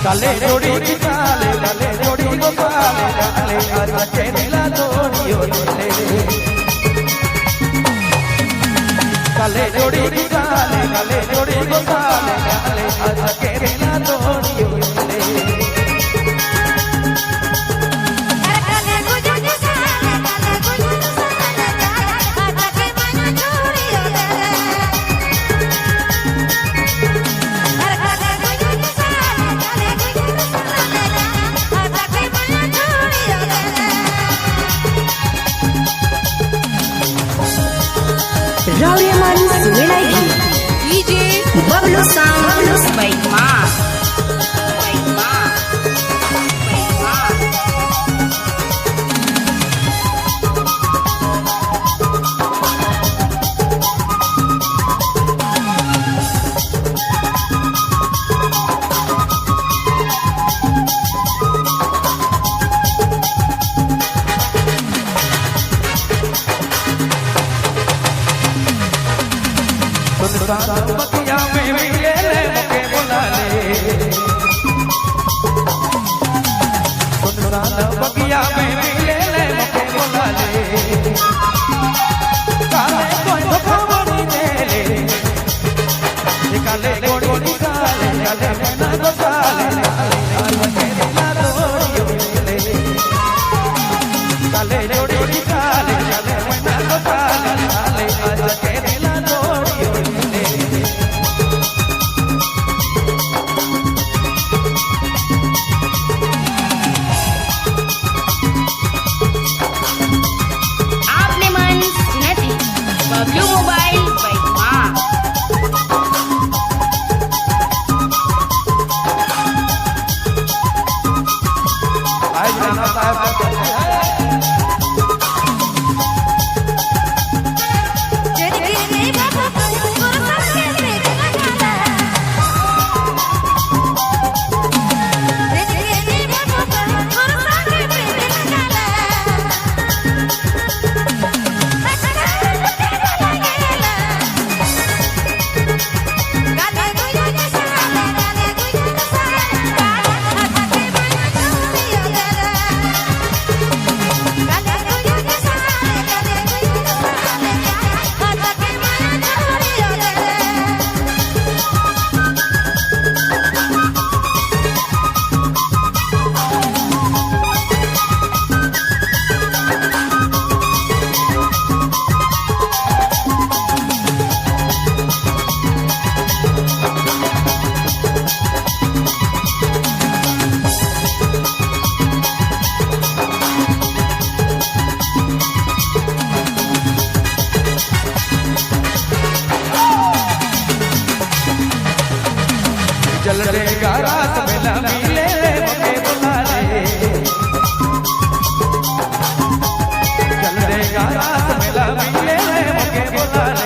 काले जोड़ी की काले जोड़ी को काले आज के दिला जोड़ियो ले काले जोड़ी की काले जोड़ी को काले आज के दिला जोड़ियो ले Rawiaman Sumelagi DJ Bablu Sound Baik Ma Baik Ma Baik Ma बगिया में मिले ले मुके बुला ले बगिया में मिले ले मुके बुला ले काले कोई खबरी दे ले काले गोड़ी काले काले मना को काले आज के दिला दोड़ियो ले काले जोड़ी काले काले मना को काले आज के दिला दोड़ियो Bablu Mobile Baik Ma आज जाना चल देगा रात मेला मिले मुके बुला ले चल देगा रात मेला मिले मुके बुला ले